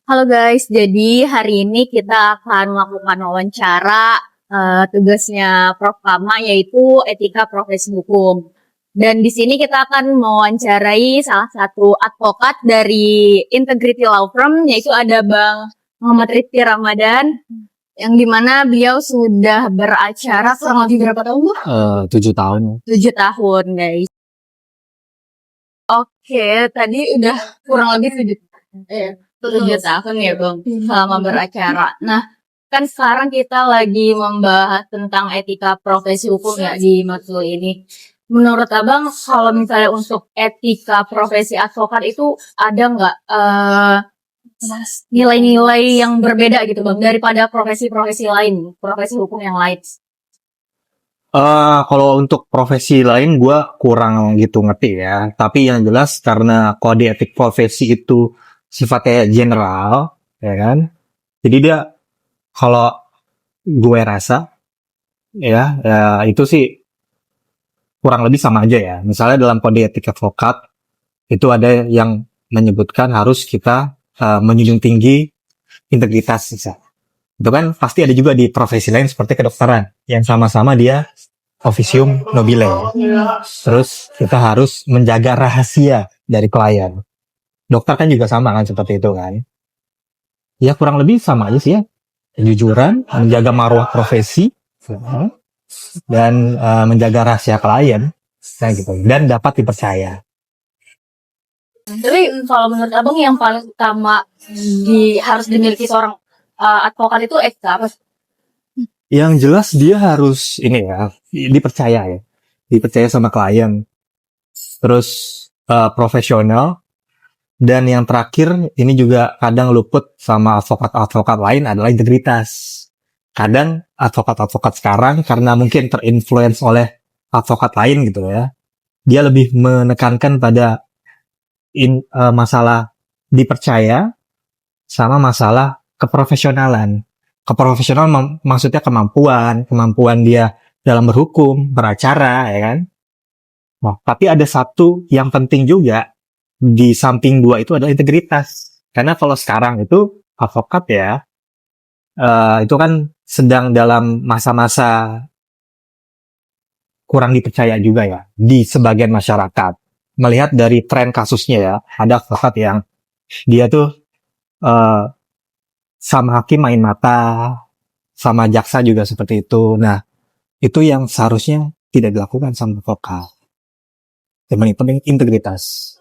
Halo guys, jadi hari ini kita akan melakukan wawancara tugasnya Prof. Kama yaitu etika profesi hukum. Dan di sini kita akan mewawancarai salah satu advokat dari Integrity Law Firm yaitu ada Bang Muhammad Rizky Ramadan yang dimana beliau sudah beracara kurang lebih berapa tahun? 7 tahun. 7 tahun guys. Oke, tadi udah kurang lebih 7 tahun ya Bang selama beracara. Nah, kan sekarang kita lagi membahas tentang etika profesi hukum ya di matkul ini. Menurut Abang, kalau misalnya untuk etika profesi advokat itu ada nggak nilai-nilai yang berbeda gitu Bang daripada profesi-profesi lain, profesi hukum yang lain? Kalau untuk profesi lain gue kurang gitu ngerti ya. Tapi yang jelas karena kode etik profesi itu sifatnya general, ya kan. Jadi dia kalau gue rasa ya itu sih kurang lebih sama aja ya. Misalnya dalam kode etik advokat itu ada yang menyebutkan harus kita menjunjung tinggi integritas misalnya. Itu kan pasti ada juga di profesi lain seperti kedokteran yang sama-sama dia officium nobile. Terus kita harus menjaga rahasia dari klien. Dokter kan juga sama kan seperti itu kan. Ya kurang lebih sama aja sih ya. Kejujuran, menjaga marwah profesi, dan menjaga rahasia klien, nah gitu. Dan dapat dipercaya. Tapi kalau menurut Abang yang paling utama harus dimiliki seorang advokat itu etika apa? Yang jelas dia harus ini ya dipercaya ya, dipercaya sama klien. Terus profesional. Dan yang terakhir, ini juga kadang luput sama advokat-advokat lain adalah integritas. Kadang advokat-advokat sekarang karena mungkin terinfluence oleh advokat lain gitu ya, dia lebih menekankan pada masalah dipercaya sama masalah keprofesionalan. Keprofesionalan maksudnya kemampuan dia dalam berhukum, beracara, ya kan. Nah, tapi ada satu yang penting juga di samping dua itu adalah integritas. Karena kalau sekarang itu advokat ya, itu kan sedang dalam masa-masa kurang dipercaya juga ya di sebagian masyarakat. Melihat dari tren kasusnya ya, ada advokat yang dia tuh sama hakim main mata, sama jaksa juga seperti itu. Nah, itu yang seharusnya tidak dilakukan sama advokat. Yang paling penting integritas.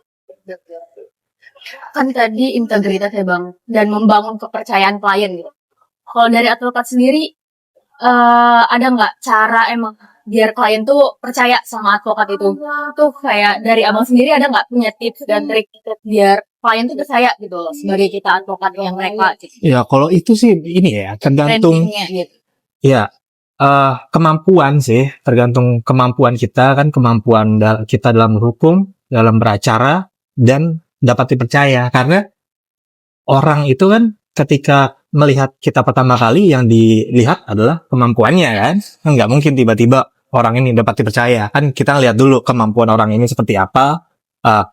Kan tadi integritas ya Bang, dan membangun kepercayaan klien gitu. Kalau dari advokat sendiri, ada nggak cara emang biar klien tuh percaya sama advokat itu? Tuh kayak dari Abang sendiri ada nggak punya tips dan trik biar klien tuh percaya gitu loh sebagai kita advokat yang mereka gitu. Ya kalau itu sih ini ya tergantung Gitu. ya kemampuan sih, tergantung kemampuan kita kan, kemampuan kita dalam hukum, dalam beracara, dan dapat dipercaya. Karena orang itu kan ketika melihat kita pertama kali yang dilihat adalah kemampuannya kan. Nggak mungkin tiba-tiba orang ini dapat dipercaya. Kan kita lihat dulu kemampuan orang ini seperti apa,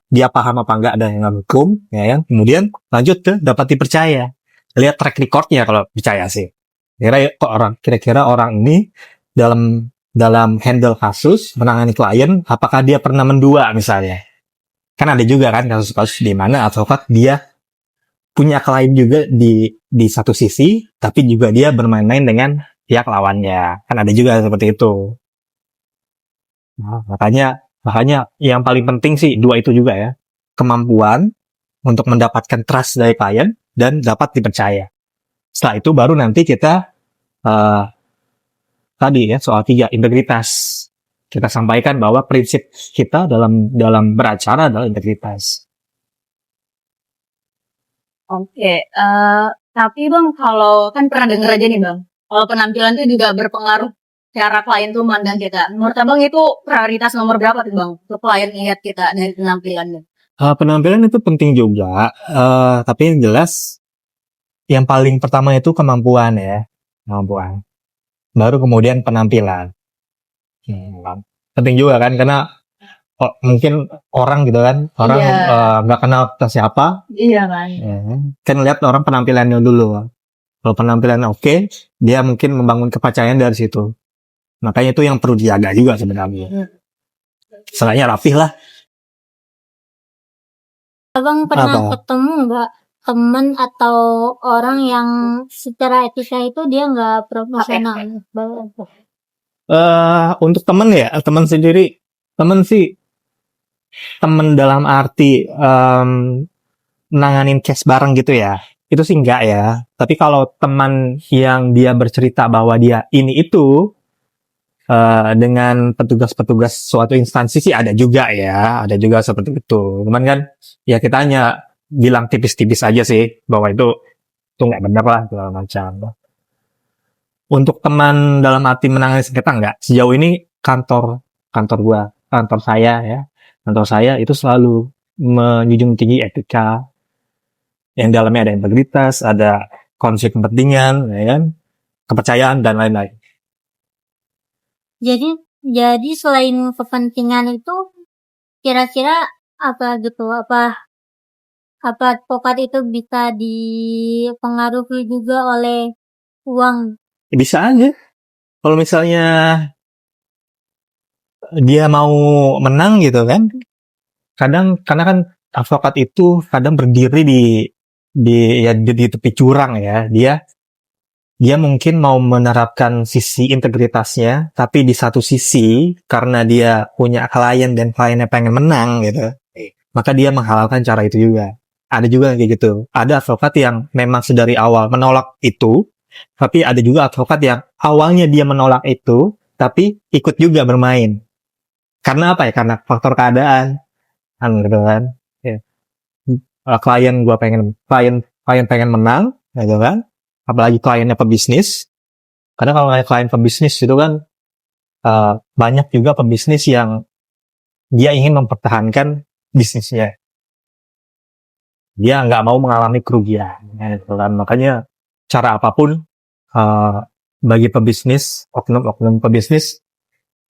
dia paham apa enggak dengan hukum, ya kan. Kemudian lanjut ke dapat dipercaya. Lihat track recordnya kalau percaya sih. Kira-kira orang ini dalam handle kasus, menangani klien, apakah dia pernah mendua misalnya. Kan ada juga kan kasus-kasus di mana advokat dia punya klien juga di satu sisi, tapi juga dia bermain-main dengan pihak lawannya. Kan ada juga seperti itu. Nah, makanya yang paling penting sih dua itu juga ya. Kemampuan untuk mendapatkan trust dari klien dan dapat dipercaya. Setelah itu baru nanti kita tadi ya soal 3 integritas. Kita sampaikan bahwa prinsip kita dalam beracara adalah integritas. Oke, tapi Bang kalau kan pernah denger aja nih Bang, kalau penampilan itu juga berpengaruh cara klien tuh mandang kita. Menurut Abang itu prioritas nomor berapa tuh Bang untuk klien lihat kita dari penampilannya? Penampilan itu penting juga, tapi yang jelas yang paling pertama itu kemampuan ya, kemampuan. Baru kemudian penampilan. Penting juga kan karena mungkin orang gitu kan, orang Iya. nggak kenal kita siapa, Iya kan. ya, kan lihat orang penampilannya dulu. Kalau penampilannya oke, dia mungkin membangun kepercayaan dari situ. Makanya itu yang perlu dijaga juga sebenarnya. Seenggaknya rapih lah. Abang pernah Apa? ketemu nggak teman atau orang yang secara etika itu dia nggak profesional? Untuk temen ya, temen sendiri, temen sih, temen dalam arti nanganin case bareng gitu ya, itu sih enggak ya. Tapi kalau teman yang dia bercerita bahwa dia ini itu dengan petugas-petugas suatu instansi sih ada juga ya, ada juga seperti itu. Cuman kan ya kita hanya bilang tipis-tipis aja sih bahwa itu nggak benar lah segala macam. Untuk teman dalam arti menangani sengketa enggak. Sejauh ini kantor saya ya, kantor saya itu selalu menjunjung tinggi etika, yang dalamnya ada integritas, ada konflik kepentingan, ya kan, kepercayaan dan lain-lain. Jadi selain kepentingan itu kira-kira apa gitu? Apa advokat itu bisa dipengaruhi juga oleh uang? Bisa aja. Kalau misalnya dia mau menang gitu kan, karena kan advokat itu kadang berdiri di tepi jurang ya. Dia mungkin mau menerapkan sisi integritasnya, tapi di satu sisi karena dia punya klien dan kliennya pengen menang gitu, maka dia menghalalkan cara itu juga. Ada juga yang kayak gitu. Ada advokat yang memang sedari awal menolak itu, tapi ada juga advokat yang awalnya dia menolak itu, tapi ikut juga bermain. Karena apa ya? Karena faktor keadaan, gitu kan. Ya. Klien pengen menang, gitu kan. Apalagi kliennya pebisnis. Karena kalau klien pebisnis itu kan banyak juga pebisnis yang dia ingin mempertahankan bisnisnya. Dia nggak mau mengalami kerugian, gitu kan. Makanya cara apapun bagi pebisnis, oknum pebisnis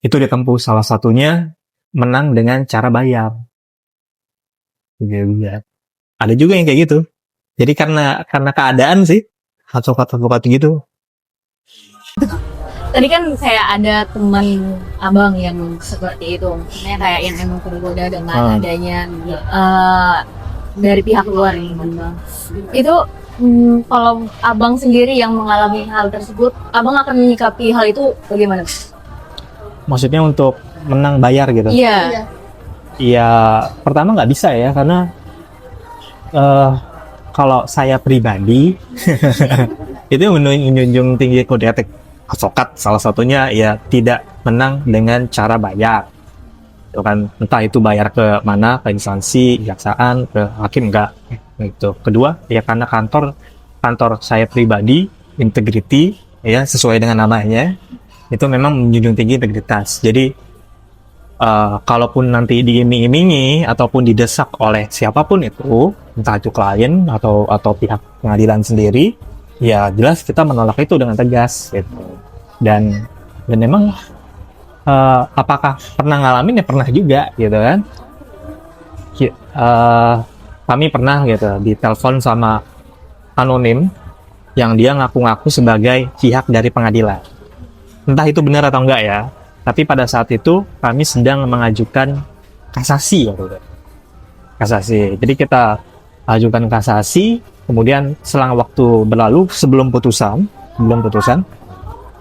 itu ditempuh, salah satunya menang dengan cara bayar. Gitu. Ada juga yang kayak gitu. Jadi karena keadaan sih advokat gitu. Tadi kan kayak ada teman abang yang seperti itu, maksudnya kayak yang emang tergoda dengan adanya dari pihak luar gitu. Itu kalau abang sendiri yang mengalami hal tersebut, abang akan menyikapi hal itu bagaimana? Maksudnya untuk menang bayar gitu? Iya. Ya pertama nggak bisa ya, karena kalau saya pribadi itu menjunjung tinggi kode etik advokat, salah satunya ya tidak menang dengan cara bayar. Itu kan, entah itu bayar ke mana, ke instansi, kejaksaan, ke hakim, enggak. Gitu. Kedua, ya karena kantor saya pribadi, integrity, ya sesuai dengan namanya, itu memang menjunjung tinggi integritas. Jadi kalaupun nanti diiming-imingi ataupun didesak oleh siapapun itu, entah itu klien atau pihak pengadilan sendiri, ya jelas kita menolak itu dengan tegas gitu. Dan memang apakah pernah ngalamin? Ya pernah juga gitu kan. Kami pernah gitu ditelepon sama anonim yang dia ngaku-ngaku sebagai pihak dari pengadilan. Entah itu benar atau enggak ya, tapi pada saat itu kami sedang mengajukan kasasi gitu. Kasasi. Jadi kita ajukan kasasi, kemudian selang waktu berlalu sebelum putusan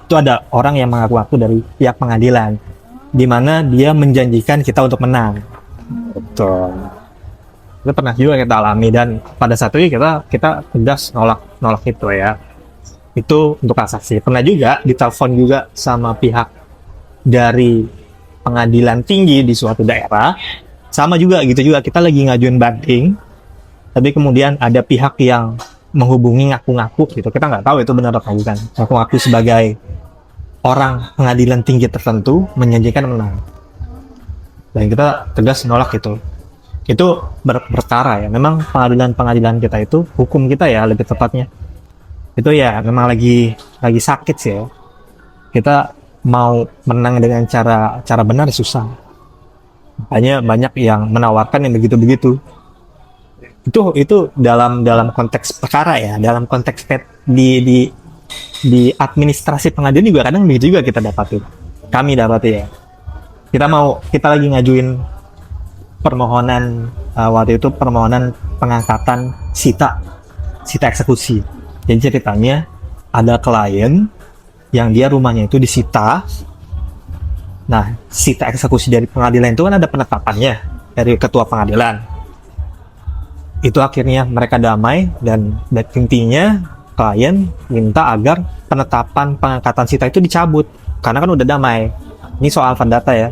itu ada orang yang mengaku-ngaku dari pihak pengadilan, di mana dia menjanjikan kita untuk menang. Betul. Itu pernah juga kita alami, dan pada saat itu kita tegas nolak itu ya. Itu untuk kasasi. Pernah juga ditelepon juga sama pihak dari pengadilan tinggi di suatu daerah, sama juga gitu juga, kita lagi ngajuin banding, tapi kemudian ada pihak yang menghubungi ngaku-ngaku gitu, kita nggak tahu itu benar atau bukan, ngaku-ngaku sebagai orang pengadilan tinggi tertentu menjanjikan menang, dan kita tegas nolak itu berperkara ya. Memang pengadilan kita itu, hukum kita ya lebih tepatnya, itu ya memang lagi sakit sih ya. Kita mau menang dengan cara benar susah. Makanya banyak yang menawarkan yang begitu-begitu. Itu dalam konteks perkara ya, dalam konteks di administrasi pengadilan juga kadang begitu juga kita dapatin. Kami dapati ya. Kita lagi ngajuin permohonan waktu itu permohonan pengangkatan sita eksekusi. Jadi ceritanya ada klien yang dia rumahnya itu disita. Nah, sita eksekusi dari pengadilan itu kan ada penetapannya dari ketua pengadilan. Itu akhirnya mereka damai dan intinya klien minta agar penetapan pengangkatan sita itu dicabut karena kan udah damai. Ini soal perdata ya.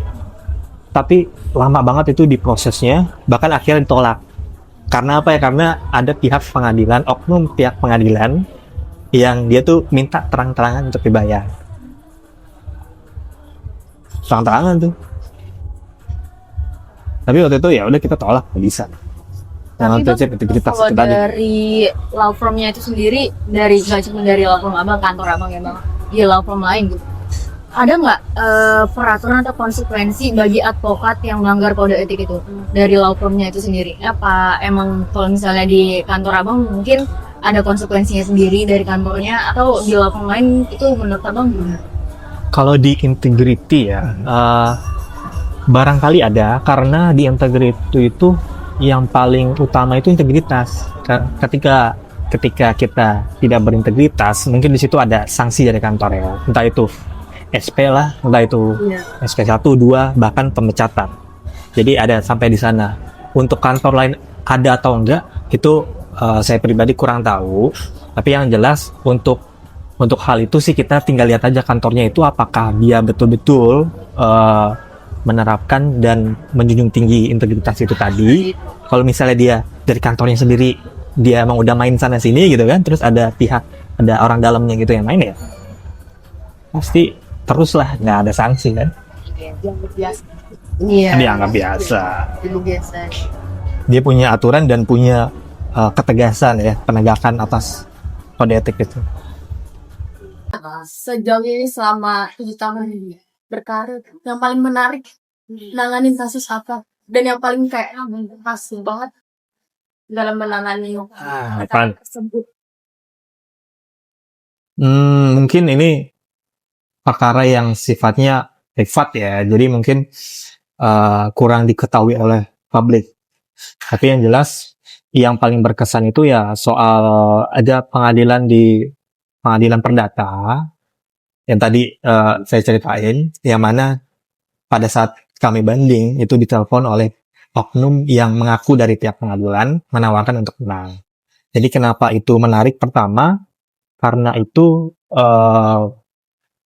Tapi lama banget itu diprosesnya, bahkan akhirnya ditolak. Karena apa ya? Karena ada pihak pengadilan, oknum pihak pengadilan yang dia tuh minta terang-terangan untuk dibayar. Terang-terangan tuh. Tapi waktu itu ya udah kita tolak, nggak bisa. Tapi Nah, integritas kalau itu tadi. dari law firmnya itu sendiri, dari nggak cuma dari law firm abang, kantor abang ya bang, di law firm lain gitu, ada nggak peraturan atau konsekuensi bagi advokat yang melanggar kode etik itu dari law firmnya itu sendiri? Apa emang kalau misalnya di kantor abang mungkin ada konsekuensinya sendiri dari kantornya, atau di law firm lain itu menurut abang gimana? Kalau di integrity ya, barangkali ada karena di integrity itu yang paling utama itu integritas. Ketika kita tidak berintegritas, mungkin di situ ada sanksi dari kantor ya, entah itu SP lah, entah itu SP 1, 2, bahkan pemecatan. Jadi ada sampai di sana. Untuk kantor lain ada atau enggak, itu saya pribadi kurang tahu. Tapi yang jelas untuk hal itu sih kita tinggal lihat aja kantornya itu apakah dia betul-betul menerapkan dan menjunjung tinggi integritas itu tadi. Kalau misalnya dia dari kantornya sendiri dia emang udah main sana sini gitu kan, terus ada orang dalamnya gitu yang main ya, pasti terus lah nggak ada sanksi kan. Iya. Dianggap biasa. Biasa. Dia punya aturan dan punya ketegasan ya, penegakan atas kode etik itu. Sejauh ini selama 7 tahun ini berkarir, yang paling menarik nanganin kasus apa? Dan yang paling kayak pas banget dalam menangani Apaan? tersebut. Mungkin ini perkara yang sifatnya privat ya, jadi mungkin kurang diketahui oleh publik. Tapi yang jelas yang paling berkesan itu ya soal ada pengadilan perdata yang tadi saya ceritain, yang mana pada saat kami banding itu ditelepon oleh oknum yang mengaku dari pihak pengadilan menawarkan untuk menang. Jadi kenapa itu menarik? Pertama, karena itu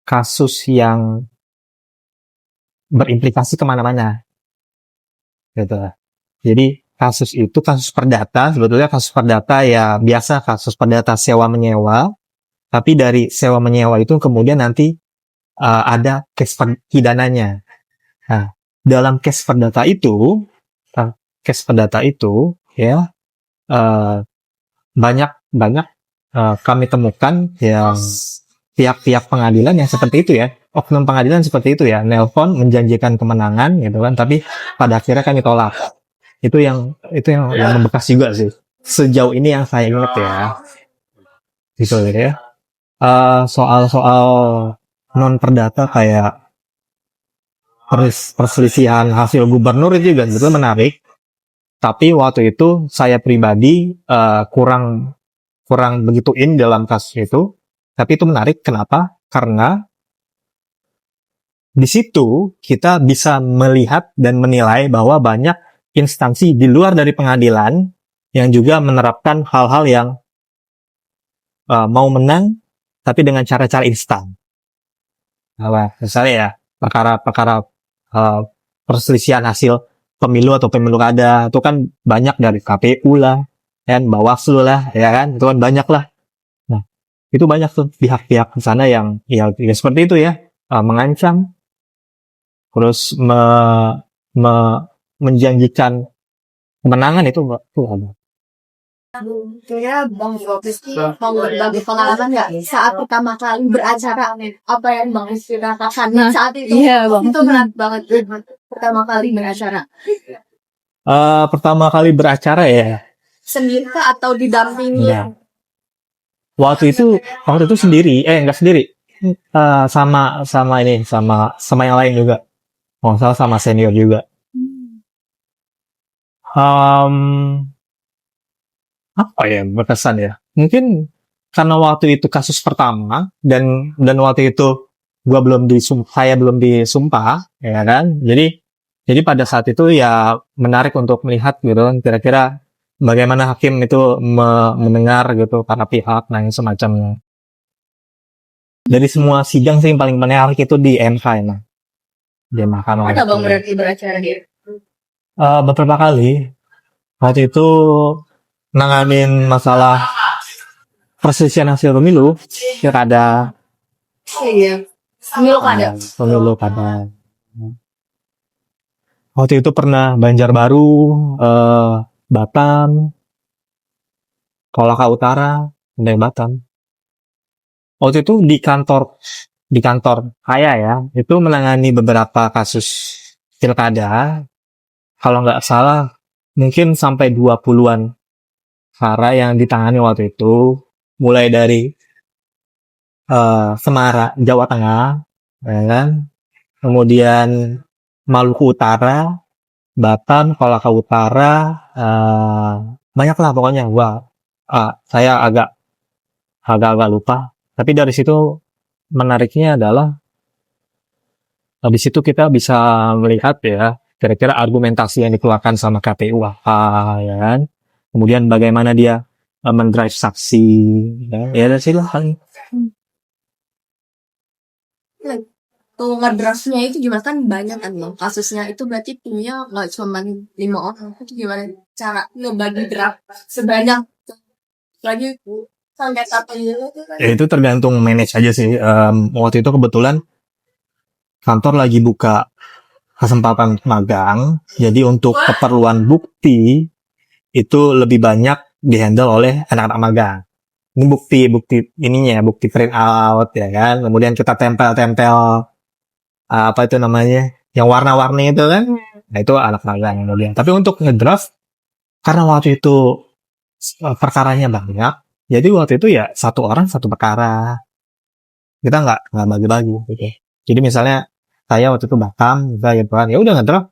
kasus yang berimplikasi kemana-mana, gitu. Jadi kasus perdata, sebetulnya kasus perdata ya biasa kasus perdata sewa menyewa, tapi dari sewa menyewa itu kemudian nanti ada case pidananya. Nah, dalam case perdata itu ya banyak kami temukan yang pihak-pihak pengadilan yang seperti itu ya, oknum pengadilan seperti itu ya, nelpon menjanjikan kemenangan gitu kan, tapi pada akhirnya kami tolak. Itu yang membekas juga sih sejauh ini yang saya ingat ya, gitu ya. Soal non perdata kayak perselisihan hasil gubernur itu juga sebetulnya menarik, tapi waktu itu saya pribadi kurang begitu dalam kasus itu. Tapi itu menarik, kenapa? Karena di situ kita bisa melihat dan menilai bahwa banyak instansi di luar dari pengadilan yang juga menerapkan hal-hal yang mau menang tapi dengan cara-cara instan. Misalnya ya perkara perselisihan hasil pemilu atau pemilu kada itu kan banyak dari KPU lah, kan Bawaslu lah, ya kan, itu kan banyak lah. Nah, itu banyak tuh pihak-pihak di sana yang ya seperti itu ya, mengancam, terus menjanjikan kemenangan itu ada. Kira Bang Robis mau berbagi pengalaman nggak saat pertama kali beracara? Apa yang Bang Rizky rasakan saat itu? Iya, Bang. Itu berat banget pertama kali beracara. Pertama kali beracara ya. Sendiri kah atau didampingi? Iya. Waktu itu sendiri, nggak sendiri. Sama yang lain juga. Kalau nggak salah sama senior juga. Apa ya berkesan ya? Mungkin karena waktu itu kasus pertama dan waktu itu saya belum disumpah, ya kan? Jadi pada saat itu ya menarik untuk melihat gitu kan, kira-kira bagaimana hakim itu mendengar gitu para pihak dan semacamnya. Dari semua sidang sih yang paling menarik itu di MK ya, di Mahkamah. Ada Bang berarti beracara dia? Beberapa kali. Waktu itu nanganin masalah perselisihan hasil pemilu, pilkada. Iya. Pemilu kada. Waktu itu pernah Banjarbaru, Batam, Kolaka Utara, dan Batam. Waktu itu di kantor saya ya, itu menangani beberapa kasus pilkada. Kalau nggak salah, mungkin sampai 20-an perkara yang ditangani waktu itu, mulai dari Semarang, Jawa Tengah, ya kan? Kemudian Maluku Utara, Batam, Kolaka Utara, banyak lah pokoknya. Saya agak lupa. Tapi dari situ menariknya adalah habis itu kita bisa melihat ya kira-kira argumentasi yang dikeluarkan sama KPU apa, ya kan? Kemudian bagaimana dia mendrive saksi, ya dari situ paling. Tuh ngedraftnya itu gimana kan banyak kan Bang kasusnya itu berarti timnya nggak cuma 5 orang itu gimana cara ngebagi draft sebanyak lagi sampai satu itu kan Ya itu tergantung manage aja sih. Waktu itu kebetulan kantor lagi buka kesempatan magang, jadi untuk keperluan bukti itu lebih banyak dihandle oleh anak-anak magang. Ini bukti ininya, bukti print out ya kan. Kemudian kita tempel apa itu namanya, yang warna-warni itu kan. Nah itu anak magang kemudian. Tapi untuk ngedraft, karena waktu itu perkaranya banyak, jadi waktu itu ya satu orang satu perkara. Kita nggak bagi-bagi gitu. Jadi misalnya saya waktu itu Batam, gitu kan, ya udah ngedraft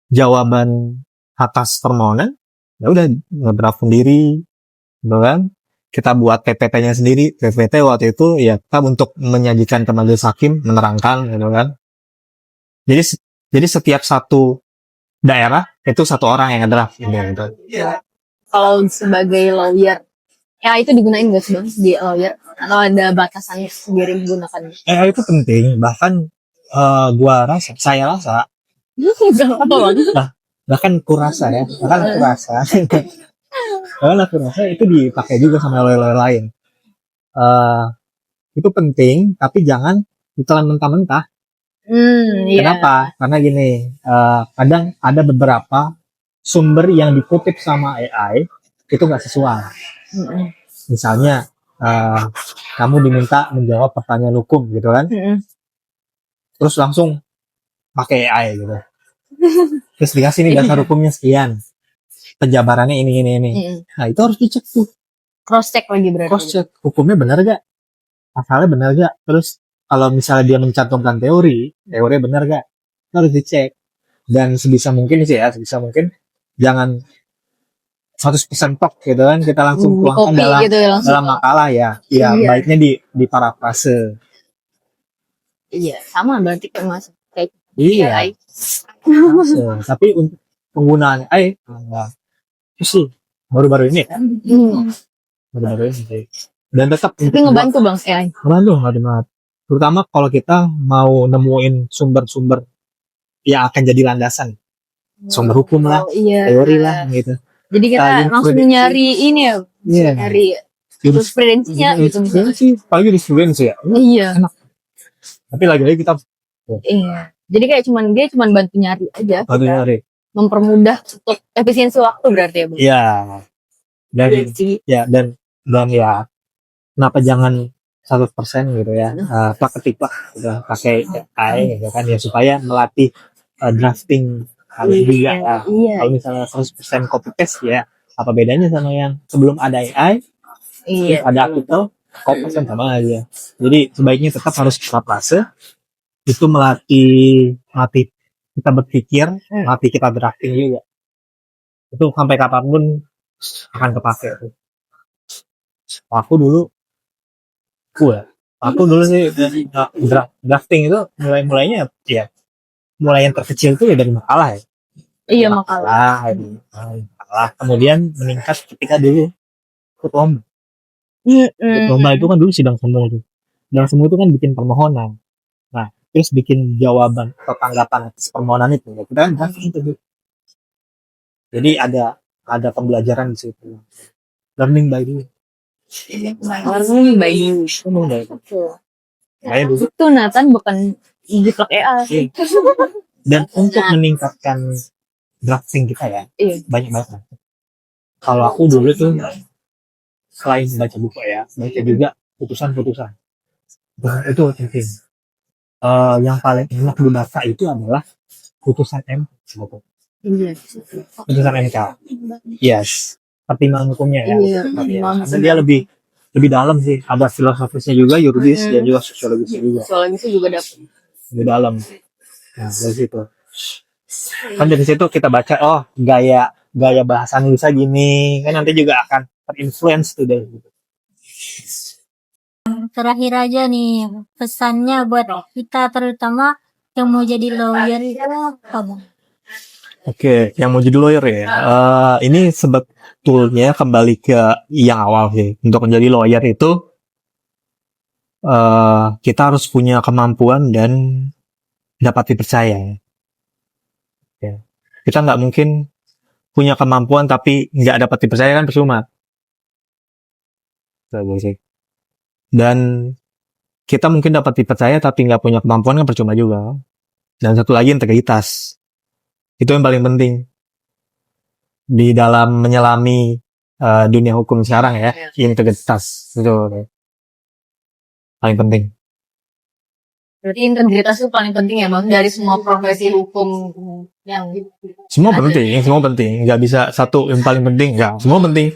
jawaban atas permohonan, ya udah ngedraft sendiri, gitu kan. Kita buat PPT-nya sendiri. PPT waktu itu ya kita untuk menyajikan ke majelis hakim, menerangkan, gitu kan. Jadi setiap satu daerah itu satu orang yang ngedraft, gitu. Kalau sebagai lawyer, ya itu digunain nggak sih Bang di lawyer? Atau ada batasannya sendiri menggunakan? Itu penting. Bahkan saya rasa Apa Bang? bahkan kurasa itu dipakai juga sama lawyer lain. Itu penting, tapi jangan ditelan mentah-mentah. Iya. Kenapa? Karena gini, kadang ada beberapa sumber yang dikutip sama AI itu nggak sesuai. Misalnya kamu diminta menjawab pertanyaan hukum gitu kan, terus langsung pakai AI gitu. Terus dikasih nih dasar hukumnya sekian, penjabarannya ini. Nah itu harus dicek tuh. Cross check lagi berarti. Cross check hukumnya benar gak? Pasalnya benar gak? Terus kalau misalnya dia mencantumkan teorinya benar gak? Harus dicek. Dan sebisa mungkin jangan 100% tok gitu kan, kita langsung tuangkan dalam gitu, dalam makalah ya. Iya, baiknya di parafrase. Iya, sama berarti kan Mas. Kayak Iya. Tapi untuk penggunaan AI itu sih baru-baru ini kan. Baru-baru ini sih. Dan tetap Tapi ngebantu Bang AI. Ngebantu banget. Terutama kalau kita mau nemuin sumber-sumber yang akan jadi landasan. Sumber hukum lah, teori lah gitu. Jadi kita langsung nyari ini ya. Iya. Nyari jurisprudensinya gitu misalnya. Apalagi jurisprudensi ya. Iya. Enak. Tapi lagi-lagi kita Iya. Jadi kayak dia cuman bantu nyari aja. bantu nyari. Mempermudah untuk efisiensi waktu berarti ya, Bang. Iya. Dan Iya sih. ya dan ya kenapa jangan 100% gitu ya, plak ketik udah pakai AI gitu kan ya, supaya melatih drafting kalian juga ya. Iya. Kalau misalnya 100% copy paste ya, apa bedanya sama yang sebelum ada AI terus Iya. ada artikel copy paste kan sama aja. Jadi sebaiknya tetap harus perlase, itu melatih kita berpikir, melatih kita drafting juga. Itu sampai kapanpun akan kepake tuh. Aku dulu sih drafting itu mulainya ya, mulai yang terkecil tuh ya dari makalah ya. Iya, makalah. Makalah kemudian meningkat ketika dulu ikut lomba. Ikut lomba itu kan dulu sidang semu tuh. Sidang semu itu kan bikin permohonan. Nah, terus bikin jawaban atau tanggapan atas permohonan itu. Ya, kita kan drafting itu. Jadi ada pembelajaran di situ. Learning by doing. Learning by doing. Kayak dulu. Itu Nathan bukan jiplak AI. Dan untuk meningkatkan drafting kita ya, Iya. banyak banget. Kalau aku dulu tuh selain baca buku ya, baca juga putusan-putusan. Itu penting. Yang paling enak dibaca itu adalah putusan MK. Iya. Putusan MK. Yes. Pertimbangan hukumnya ya. Iya. Karena dia lebih dalam sih. Ada filosofisnya juga, yuridis dan juga sosiologisnya juga. Soalnya itu juga dapat. Lebih dalam. Nah, dari situ. Kan dari situ kita baca, oh gaya bahasa Indonesia gini, kan nanti juga akan terinfluence tuh dari gitu. Terakhir aja nih pesannya buat kita terutama yang mau jadi lawyer itu apa Bang? Oke, yang mau jadi lawyer ya. Ini sebetulnya kembali ke yang awal sih. Untuk menjadi lawyer itu kita harus punya kemampuan dan dapat dipercaya. Ya. Kita nggak mungkin punya kemampuan tapi nggak dapat dipercaya, kan percuma. Sih. Dan kita mungkin dapat dipercaya tapi nggak punya kemampuan, kan percuma juga. Dan satu lagi, integritas. Itu yang paling penting di dalam menyelami dunia hukum sekarang ya. Integritas itu paling penting. Berarti integritas itu paling penting ya Bang, dari semua profesi hukum yang Semua penting, nggak bisa satu yang paling penting, nggak, semua penting.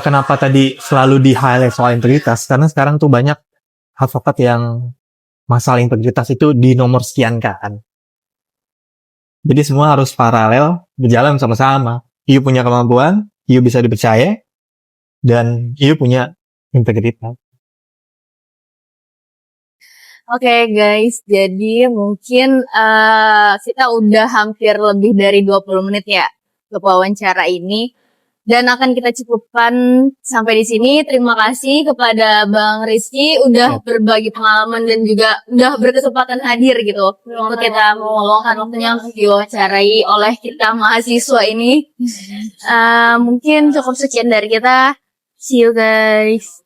Kenapa tadi selalu di highlight soal integritas? Karena sekarang tuh banyak advokat yang masalah integritas itu di nomor sekian kan. Jadi semua harus paralel, berjalan sama-sama. You punya kemampuan, you bisa dipercaya, dan you punya integritas. Oke guys, jadi mungkin kita udah hampir lebih dari 20 menit ya untuk wawancara ini. Dan akan kita cukupkan sampai di sini. Terima kasih kepada Bang Rizky udah berbagi pengalaman dan juga udah berkesempatan hadir gitu. Untuk kita meluangkan waktunya untuk diwawancarai oleh kita mahasiswa ini. Mungkin cukup sekian dari kita. See you guys.